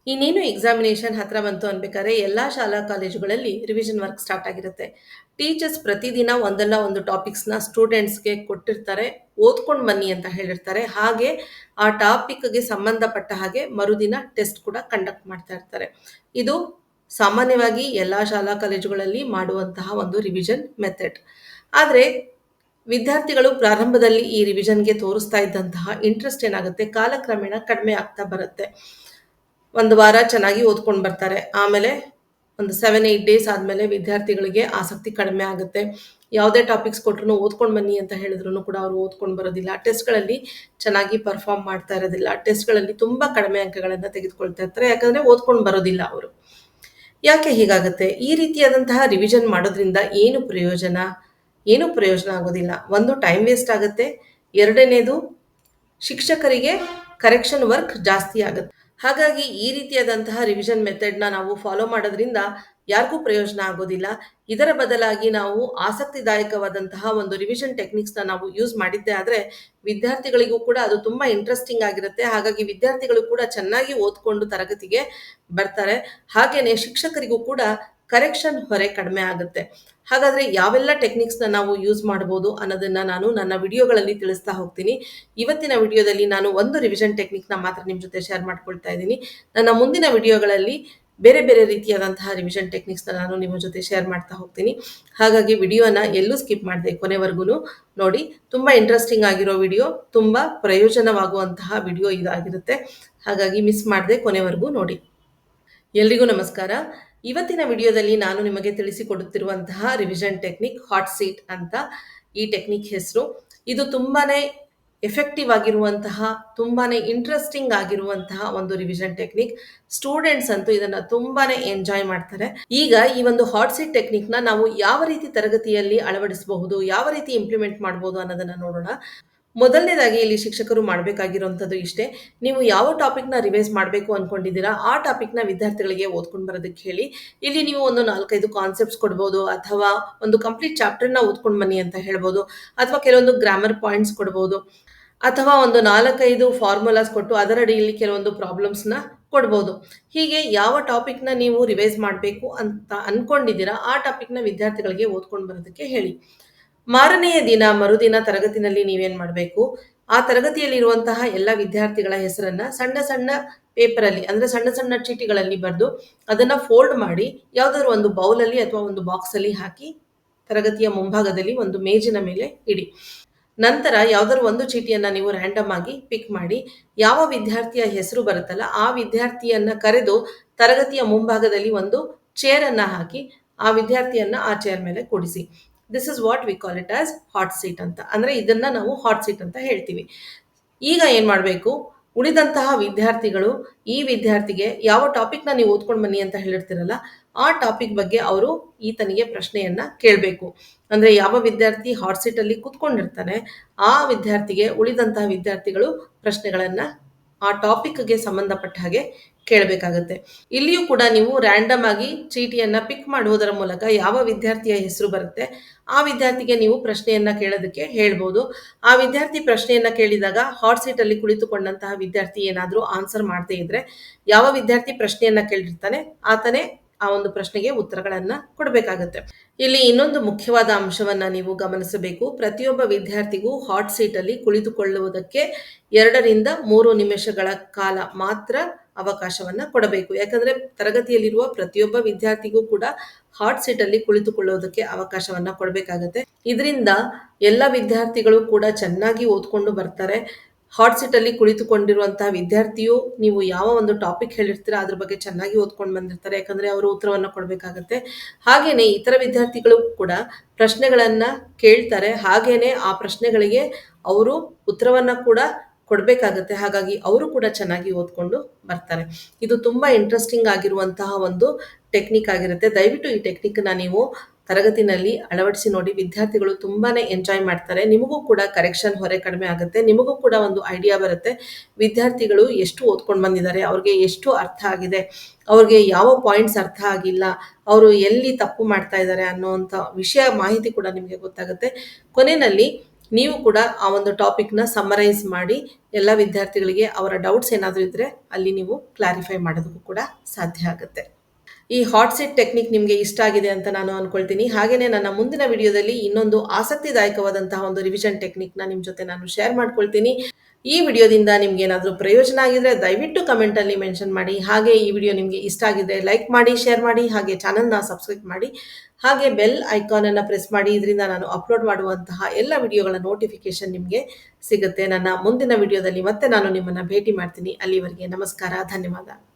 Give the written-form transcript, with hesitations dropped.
ಇನ್ನೇನು ಎಕ್ಸಾಮಿನೇಷನ್ ಹತ್ರ ಬಂತು ಅನ್ಬೇಕಾದ್ರೆ ಎಲ್ಲ ಶಾಲಾ ಕಾಲೇಜುಗಳಲ್ಲಿ ರಿವಿಷನ್ ವರ್ಕ್ ಸ್ಟಾರ್ಟ್ ಆಗಿರುತ್ತೆ. ಟೀಚರ್ಸ್ ಪ್ರತಿದಿನ ಒಂದಲ್ಲ ಒಂದು ಟಾಪಿಕ್ಸ್ನ ಸ್ಟೂಡೆಂಟ್ಸ್ಗೆ ಕೊಟ್ಟಿರ್ತಾರೆ, ಓದ್ಕೊಂಡು ಬನ್ನಿ ಅಂತ ಹೇಳಿರ್ತಾರೆ. ಹಾಗೆ ಆ ಟಾಪಿಕ್ಗೆ ಸಂಬಂಧಪಟ್ಟ ಹಾಗೆ ಮರುದಿನ ಟೆಸ್ಟ್ ಕೂಡ ಕಂಡಕ್ಟ್ ಮಾಡ್ತಾ ಇರ್ತಾರೆ. ಇದು ಸಾಮಾನ್ಯವಾಗಿ ಎಲ್ಲ ಶಾಲಾ ಕಾಲೇಜುಗಳಲ್ಲಿ ಮಾಡುವಂತಹ ಒಂದು ರಿವಿಷನ್ ಮೆಥಡ್. ಆದರೆ ವಿದ್ಯಾರ್ಥಿಗಳು ಪ್ರಾರಂಭದಲ್ಲಿ ಈ ರಿವಿಷನ್ಗೆ ತೋರಿಸ್ತಾ ಇದ್ದಂತಹ ಇಂಟ್ರೆಸ್ಟ್ ಏನಾಗುತ್ತೆ, ಕಾಲಕ್ರಮೇಣ ಕಡಿಮೆ ಆಗ್ತಾ ಬರುತ್ತೆ. ಒಂದು ವಾರ ಚೆನ್ನಾಗಿ ಓದ್ಕೊಂಡು ಬರ್ತಾರೆ. ಆಮೇಲೆ ಒಂದು 7-8 ಡೇಸ್ ಆದಮೇಲೆ ವಿದ್ಯಾರ್ಥಿಗಳಿಗೆ ಆಸಕ್ತಿ ಕಡಿಮೆ ಆಗುತ್ತೆ. ಯಾವುದೇ ಟಾಪಿಕ್ಸ್ ಕೊಟ್ರೂ ಓದ್ಕೊಂಡು ಬನ್ನಿ ಅಂತ ಹೇಳಿದ್ರೂ ಕೂಡ ಅವರು ಓದ್ಕೊಂಡು ಬರೋದಿಲ್ಲ. ಟೆಸ್ಟ್‌ಗಳಲ್ಲಿ ಚೆನ್ನಾಗಿ ಪರ್ಫಾರ್ಮ್ ಮಾಡ್ತಾ ಇರೋದಿಲ್ಲ. ಟೆಸ್ಟ್‌ಗಳಲ್ಲಿ ತುಂಬ ಕಡಿಮೆ ಅಂಕಗಳನ್ನು ತೆಗೆದುಕೊಳ್ತಾ ಇರ್ತಾರೆ. ಯಾಕಂದರೆ ಓದ್ಕೊಂಡು ಬರೋದಿಲ್ಲ ಅವರು. ಯಾಕೆ ಹೀಗಾಗುತ್ತೆ? ಈ ರೀತಿಯಾದಂತಹ ರಿವಿಷನ್ ಮಾಡೋದ್ರಿಂದ ಏನು ಪ್ರಯೋಜನ? ಏನೂ ಪ್ರಯೋಜನ ಆಗೋದಿಲ್ಲ. ಒಂದು ಟೈಮ್ ವೇಸ್ಟ್ ಆಗುತ್ತೆ. ಎರಡನೇದು ಶಿಕ್ಷಕರಿಗೆ ಕರೆಕ್ಷನ್ ವರ್ಕ್ ಜಾಸ್ತಿ ಆಗುತ್ತೆ. ಹಾಗಾಗಿ ಈ ರೀತಿಯಾದಂತಹ ರಿವಿಷನ್ ಮೆಥಡ್‌ನ ನಾವು ಫಾಲೋ ಮಾಡೋದ್ರಿಂದ ಯಾರಿಗೂ ಪ್ರಯೋಜನ ಆಗೋದಿಲ್ಲ. ಇದರ ಬದಲಾಗಿ ನಾವು ಆಸಕ್ತಿದಾಯಕವಾದಂತಹ ಒಂದು ರಿವಿಷನ್ ಟೆಕ್ನಿಕ್ಸ್‌ನ ನಾವು ಯೂಸ್ ಮಾಡಿದ್ದೇ ಆದರೆ ವಿದ್ಯಾರ್ಥಿಗಳಿಗೂ ಕೂಡ ಅದು ತುಂಬ ಇಂಟ್ರೆಸ್ಟಿಂಗ್ ಆಗಿರುತ್ತೆ. ಹಾಗಾಗಿ ವಿದ್ಯಾರ್ಥಿಗಳು ಕೂಡ ಚೆನ್ನಾಗಿ ಓದ್ಕೊಂಡು ತರಗತಿಗೆ ಬರ್ತಾರೆ. ಹಾಗೇನೇ ಶಿಕ್ಷಕರಿಗೂ ಕೂಡ ಕರೆಕ್ಷನ್ ಹೊರೆ ಕಡಿಮೆ ಆಗುತ್ತೆ. ಹಾಗಾದರೆ ಯಾವೆಲ್ಲ ಟೆಕ್ನಿಕ್ಸ್‌ನ ನಾವು ಯೂಸ್ ಮಾಡ್ಬೋದು ಅನ್ನೋದನ್ನು ನಾನು ನನ್ನ ವಿಡಿಯೋಗಳಲ್ಲಿ ತಿಳಿಸ್ತಾ ಹೋಗ್ತೀನಿ. ಇವತ್ತಿನ ವಿಡಿಯೋದಲ್ಲಿ ನಾನು ಒಂದು ರಿವಿಷನ್ ಟೆಕ್ನಿಕ್‌ನ ಮಾತ್ರ ನಿಮ್ಮ ಜೊತೆ ಶೇರ್ ಮಾಡ್ಕೊಳ್ತಾ ಇದ್ದೀನಿ. ನನ್ನ ಮುಂದಿನ ವಿಡಿಯೋಗಳಲ್ಲಿ ಬೇರೆ ಬೇರೆ ರೀತಿಯಾದಂತಹ ರಿವಿಷನ್ ಟೆಕ್ನಿಕ್ಸ್‌ನ ನಾನು ನಿಮ್ಮ ಜೊತೆ ಶೇರ್ ಮಾಡ್ತಾ ಹೋಗ್ತೀನಿ. ಹಾಗಾಗಿ ವಿಡಿಯೋನ ಎಲ್ಲೂ ಸ್ಕಿಪ್ ಮಾಡದೆ ಕೊನೆವರೆಗೂ ನೋಡಿ. ತುಂಬ ಇಂಟ್ರೆಸ್ಟಿಂಗ್ ಆಗಿರೋ ವಿಡಿಯೋ, ತುಂಬ ಪ್ರಯೋಜನವಾಗುವಂತಹ ವಿಡಿಯೋ ಇದಾಗಿರುತ್ತೆ. ಹಾಗಾಗಿ ಮಿಸ್ ಮಾಡದೆ ಕೊನೆವರೆಗೂ ನೋಡಿ. ಎಲ್ರಿಗೂ ನಮಸ್ಕಾರ. ಇವತ್ತಿನ ವಿಡಿಯೋದಲ್ಲಿ ನಾನು ನಿಮಗೆ ತಿಳಿಸಿಕೊಡುತ್ತಿರುವಂತಹ ರಿವಿಷನ್ ಟೆಕ್ನಿಕ್ ಹಾಟ್ ಸೀಟ್ ಅಂತ. ಈ ಟೆಕ್ನಿಕ್ ಹೆಸರು. ಇದು ತುಂಬಾನೇ ಎಫೆಕ್ಟಿವ್ ಆಗಿರುವಂತಹ, ತುಂಬಾನೇ ಇಂಟ್ರೆಸ್ಟಿಂಗ್ ಆಗಿರುವಂತಹ ಒಂದು ರಿವಿಷನ್ ಟೆಕ್ನಿಕ್. ಸ್ಟೂಡೆಂಟ್ಸ್ ಅಂತೂ ಇದನ್ನ ತುಂಬಾನೇ ಎಂಜಾಯ್ ಮಾಡ್ತಾರೆ. ಈಗ ಈ ಒಂದು ಹಾಟ್ ಸೀಟ್ ಟೆಕ್ನಿಕ್ನ ನಾವು ಯಾವ ರೀತಿ ತರಗತಿಯಲ್ಲಿ ಅಳವಡಿಸಬಹುದು, ಯಾವ ರೀತಿ ಇಂಪ್ಲಿಮೆಂಟ್ ಮಾಡಬಹುದು ಅನ್ನೋದನ್ನ ನೋಡೋಣ. ಮೊದಲನೇದಾಗಿ ಇಲ್ಲಿ ಶಿಕ್ಷಕರು ಮಾಡಬೇಕಾಗಿರುವಂಥದ್ದು ಇಷ್ಟೇ. ನೀವು ಯಾವ ಟಾಪಿಕ್‌ನ ರಿವೈಸ್ ಮಾಡಬೇಕು ಅನ್ಕೊಂಡಿದ್ದೀರಾ, ಆ ಟಾಪಿಕ್‌ನ ವಿದ್ಯಾರ್ಥಿಗಳಿಗೆ ಓದ್ಕೊಂಡು ಬರೋದಕ್ಕೆ ಹೇಳಿ. ಇಲ್ಲಿ ನೀವು ಒಂದು 4-5 ಕಾನ್ಸೆಪ್ಟ್ಸ್ ಕೊಡ್ಬೋದು, ಅಥವಾ ಒಂದು ಕಂಪ್ಲೀಟ್ ಚಾಪ್ಟರ್‌ನ ಓದ್ಕೊಂಡು ಬನ್ನಿ ಅಂತ ಹೇಳ್ಬೋದು, ಅಥವಾ ಕೆಲವೊಂದು ಗ್ರಾಮರ್ ಪಾಯಿಂಟ್ಸ್ ಕೊಡ್ಬೋದು, ಅಥವಾ ಒಂದು 4-5 ಫಾರ್ಮುಲಾಸ್ ಕೊಟ್ಟು ಅದರ ಅಡಿಯಲ್ಲಿ ಕೆಲವೊಂದು ಪ್ರಾಬ್ಲಮ್ಸ್‌ನ ಕೊಡ್ಬೋದು. ಹೀಗೆ ಯಾವ ಟಾಪಿಕ್‌ನ ನೀವು ರಿವೈಸ್ ಮಾಡಬೇಕು ಅಂತ ಅನ್ಕೊಂಡಿದ್ದೀರಾ, ಆ ಟಾಪಿಕ್‌ನ ವಿದ್ಯಾರ್ಥಿಗಳಿಗೆ ಓದ್ಕೊಂಡು ಬರೋದಕ್ಕೆ ಹೇಳಿ. ಮಾರನೆಯ ದಿನ ಮರುದಿನ ತರಗತಿನಲ್ಲಿ ನೀವೇನ್ ಮಾಡಬೇಕು, ಆ ತರಗತಿಯಲ್ಲಿರುವಂತಹ ಎಲ್ಲ ವಿದ್ಯಾರ್ಥಿಗಳ ಹೆಸರನ್ನ ಸಣ್ಣ ಸಣ್ಣ ಪೇಪರಲ್ಲಿ, ಅಂದ್ರೆ ಸಣ್ಣ ಸಣ್ಣ ಚೀಟಿಗಳಲ್ಲಿ ಬರೆದು ಅದನ್ನ ಫೋಲ್ಡ್ ಮಾಡಿ ಯಾವುದಾದ್ರು ಒಂದು ಬೌಲಲ್ಲಿ ಅಥವಾ ಒಂದು ಬಾಕ್ಸಲ್ಲಿ ಹಾಕಿ ತರಗತಿಯ ಮುಂಭಾಗದಲ್ಲಿ ಒಂದು ಮೇಜಿನ ಮೇಲೆ ಇಡಿ. ನಂತರ ಯಾವ್ದಾದ್ರು ಒಂದು ಚೀಟಿಯನ್ನ ನೀವು ರ್ಯಾಂಡಮ್ ಆಗಿ ಪಿಕ್ ಮಾಡಿ, ಯಾವ ವಿದ್ಯಾರ್ಥಿಯ ಹೆಸರು ಬರುತ್ತಲ್ಲ ಆ ವಿದ್ಯಾರ್ಥಿಯನ್ನ ಕರೆದು ತರಗತಿಯ ಮುಂಭಾಗದಲ್ಲಿ ಒಂದು ಚೇರ್ ಅನ್ನ ಹಾಕಿ ಆ ವಿದ್ಯಾರ್ಥಿಯನ್ನ ಆ ಚೇರ್ ಮೇಲೆ ಕೂಡಿಸಿ. This is what we call it as hot seat ಅಂತ. ಅಂದ್ರೆ ಇದನ್ನ ನಾವು ಹಾಟ್ ಸೀಟ್ ಅಂತ ಹೇಳ್ತೀವಿ. ಈಗ ಏನ್ ಮಾಡಬೇಕು, ಉಳಿದಂತಹ ವಿದ್ಯಾರ್ಥಿಗಳು ಈ ವಿದ್ಯಾರ್ಥಿಗೆ ಯಾವ ಟಾಪಿಕ್‌ನ ನೀವು ಓದ್ಕೊಂಡು ಬನ್ನಿ ಅಂತ ಹೇಳಿರ್ತೀರಲ್ಲ, ಆ ಟಾಪಿಕ್ ಬಗ್ಗೆ ಅವರು ಈತನಿಗೆ ಪ್ರಶ್ನೆಯನ್ನ ಕೇಳಬೇಕು. ಅಂದ್ರೆ ಯಾವ ವಿದ್ಯಾರ್ಥಿ ಹಾಟ್ ಸೀಟ್ ಅಲ್ಲಿ ಕೂತ್ಕೊಂಡಿರ್ತಾನೆ, ಆ ವಿದ್ಯಾರ್ಥಿಗೆ ಉಳಿದಂತಹ ವಿದ್ಯಾರ್ಥಿಗಳು ಪ್ರಶ್ನೆಗಳನ್ನ ಆ ಟಾಪಿಕ್‌ಗೆ ಸಂಬಂಧಪಟ್ಟ ಹಾಗೆ ಕೇಳಬೇಕಾಗತ್ತೆ. ಇಲ್ಲಿಯೂ ಕೂಡ ನೀವು ರ್ಯಾಂಡಮ್ ಆಗಿ ಚೀಟಿಯನ್ನ ಪಿಕ್ ಮಾಡುವುದರ ಮೂಲಕ ಯಾವ ವಿದ್ಯಾರ್ಥಿಯ ಹೆಸರು ಬರುತ್ತೆ ಆ ವಿದ್ಯಾರ್ಥಿಗೆ ನೀವು ಪ್ರಶ್ನೆಯನ್ನ ಕೇಳೋದಕ್ಕೆ ಹೇಳ್ಬೋದು. ಆ ವಿದ್ಯಾರ್ಥಿ ಪ್ರಶ್ನೆಯನ್ನ ಕೇಳಿದಾಗ ಹಾಟ್ ಸೀಟ್ ಅಲ್ಲಿ ಕುಳಿತುಕೊಂಡಂತಹ ವಿದ್ಯಾರ್ಥಿ ಏನಾದರೂ ಆನ್ಸರ್ ಮಾಡದೇ ಇದ್ರೆ, ಯಾವ ವಿದ್ಯಾರ್ಥಿ ಪ್ರಶ್ನೆಯನ್ನ ಕೇಳಿರ್ತಾನೆ ಆತನೇ ಆ ಒಂದು ಪ್ರಶ್ನೆಗೆ ಉತ್ತರಗಳನ್ನ ಕೊಡಬೇಕಾಗತ್ತೆ. ಇಲ್ಲಿ ಇನ್ನೊಂದು ಮುಖ್ಯವಾದ ಅಂಶವನ್ನ ನೀವು ಗಮನಿಸಬೇಕು. ಪ್ರತಿಯೊಬ್ಬ ವಿದ್ಯಾರ್ಥಿಗೂ ಹಾಟ್ ಸೀಟ್ ಅಲ್ಲಿ ಕುಳಿತುಕೊಳ್ಳುವುದಕ್ಕೆ 2-3 ನಿಮಿಷಗಳ ಕಾಲ ಮಾತ್ರ ಅವಕಾಶವನ್ನ ಕೊಡಬೇಕು. ಯಾಕಂದ್ರೆ ತರಗತಿಯಲ್ಲಿರುವ ಪ್ರತಿಯೊಬ್ಬ ವಿದ್ಯಾರ್ಥಿಗೂ ಕೂಡ ಹಾಟ್ ಸೀಟ್ ಅಲ್ಲಿ ಕುಳಿತುಕೊಳ್ಳುವುದಕ್ಕೆ ಅವಕಾಶವನ್ನ ಕೊಡಬೇಕಾಗತ್ತೆ. ಇದರಿಂದ ಎಲ್ಲ ವಿದ್ಯಾರ್ಥಿಗಳು ಕೂಡ ಚೆನ್ನಾಗಿ ಓದ್ಕೊಂಡು ಬರ್ತಾರೆ. ಹಾಟ್ ಸೀಟ್ ಅಲ್ಲಿ ಕುಳಿತುಕೊಂಡಿರುವಂತಹ ವಿದ್ಯಾರ್ಥಿಯು ನೀವು ಯಾವ ಒಂದು ಟಾಪಿಕ್ ಹೇಳಿರ್ತೀರಾ ಅದ್ರ ಬಗ್ಗೆ ಚೆನ್ನಾಗಿ ಓದ್ಕೊಂಡು ಬಂದಿರ್ತಾರೆ. ಯಾಕಂದ್ರೆ ಅವರು ಉತ್ತರವನ್ನ ಕೊಡಬೇಕಾಗತ್ತೆ. ಹಾಗೇನೆ ಇತರ ವಿದ್ಯಾರ್ಥಿಗಳು ಕೂಡ ಪ್ರಶ್ನೆಗಳನ್ನ ಕೇಳ್ತಾರೆ. ಹಾಗೇನೆ ಆ ಪ್ರಶ್ನೆಗಳಿಗೆ ಅವರು ಉತ್ತರವನ್ನ ಕೂಡ ಕೊಡಬೇಕಾಗತ್ತೆ. ಹಾಗಾಗಿ ಅವರು ಕೂಡ ಚೆನ್ನಾಗಿ ಓದ್ಕೊಂಡು ಬರ್ತಾರೆ. ಇದು ತುಂಬಾ ಇಂಟ್ರೆಸ್ಟಿಂಗ್ ಆಗಿರುವಂತಹ ಒಂದು ಟೆಕ್ನಿಕ್ ಆಗಿರುತ್ತೆ. ದಯವಿಟ್ಟು ಈ ಟೆಕ್ನಿಕ್‌ನ ನೀವು ತರಗತಿನಲ್ಲಿ ಅಳವಡಿಸಿ ನೋಡಿ. ವಿದ್ಯಾರ್ಥಿಗಳು ತುಂಬಾನೇ ಎಂಜಾಯ್ ಮಾಡ್ತಾರೆ. ನಿಮಗೂ ಕೂಡ ಕರೆಕ್ಷನ್ ಹೊರೆ ಕಡಿಮೆ ಆಗುತ್ತೆ. ನಿಮಗೂ ಕೂಡ ಒಂದು ಐಡಿಯಾ ಬರುತ್ತೆ, ವಿದ್ಯಾರ್ಥಿಗಳು ಎಷ್ಟು ಓದ್ಕೊಂಡು ಬಂದಿದ್ದಾರೆ, ಅವ್ರಿಗೆ ಎಷ್ಟು ಅರ್ಥ ಆಗಿದೆ, ಅವ್ರಿಗೆ ಯಾವ ಪಾಯಿಂಟ್ಸ್ ಅರ್ಥ ಆಗಿಲ್ಲ, ಅವರು ಎಲ್ಲಿ ತಪ್ಪು ಮಾಡ್ತಾ ಇದ್ದಾರೆ ಅನ್ನೋವಂಥ ವಿಷಯ ಮಾಹಿತಿ ಕೂಡ ನಿಮಗೆ ಗೊತ್ತಾಗುತ್ತೆ. ಕೊನೆಯಲ್ಲಿ ನೀವು ಕೂಡ ಆ ಒಂದು ಟಾಪಿಕ್‌ನ ಸಮ್ಮರೈಸ್ ಮಾಡಿ ಎಲ್ಲ ವಿದ್ಯಾರ್ಥಿಗಳಿಗೆ ಅವರ ಡೌಟ್ಸ್ ಏನಾದರೂ ಇದ್ದರೆ ಅಲ್ಲಿ ನೀವು ಕ್ಲಾರಿಫೈ ಮಾಡೋದಕ್ಕೂ ಕೂಡ ಸಾಧ್ಯ ಆಗುತ್ತೆ. ಈ ಹಾಟ್ ಸೀಟ್ ಟೆಕ್ನಿಕ್ ನಿಮಗೆ ಇಷ್ಟ ಆಗಿದೆ ಅಂತ ನಾನು ಅನ್ಕೊಳ್ತೀನಿ. ಹಾಗೇನೇ ನನ್ನ ಮುಂದಿನ ವಿಡಿಯೋದಲ್ಲಿ ಇನ್ನೊಂದು ಆಸಕ್ತಿದಾಯಕವಾದಂತಹ ಒಂದು ರಿವಿಷನ್ ಟೆಕ್ನಿಕ್‌ನ ನಿಮ್ಮ ಜೊತೆ ನಾನು ಶೇರ್ ಮಾಡ್ಕೊಳ್ತೀನಿ. ಈ ವಿಡಿಯೋದಿಂದ ನಿಮ್ಗೇನಾದರೂ ಪ್ರಯೋಜನ ಆಗಿದ್ರೆ ದಯವಿಟ್ಟು ಕಮೆಂಟಲ್ಲಿ ಮೆನ್ಷನ್ ಮಾಡಿ. ಹಾಗೆ ಈ ವಿಡಿಯೋ ನಿಮಗೆ ಇಷ್ಟ ಆಗಿದ್ರೆ ಲೈಕ್ ಮಾಡಿ, ಶೇರ್ ಮಾಡಿ, ಹಾಗೆ ಚಾನಲ್‌ನ ಸಬ್ಸ್ಕ್ರೈಬ್ ಮಾಡಿ. ಹಾಗೆ ಬೆಲ್ ಐಕಾನ್ ಅನ್ನು ಪ್ರೆಸ್ ಮಾಡಿ. ಇದರಿಂದ ನಾನು ಅಪ್ಲೋಡ್ ಮಾಡುವಂತಹ ಎಲ್ಲ ವಿಡಿಯೋಗಳ ನೋಟಿಫಿಕೇಶನ್ ನಿಮಗೆ ಸಿಗುತ್ತೆ. ನನ್ನ ಮುಂದಿನ ವಿಡಿಯೋದಲ್ಲಿ ಮತ್ತೆ ನಾನು ನಿಮ್ಮನ್ನ ಭೇಟಿ ಮಾಡ್ತೀನಿ. ಅಲ್ಲಿವರೆಗೆ ನಮಸ್ಕಾರ, ಧನ್ಯವಾದ.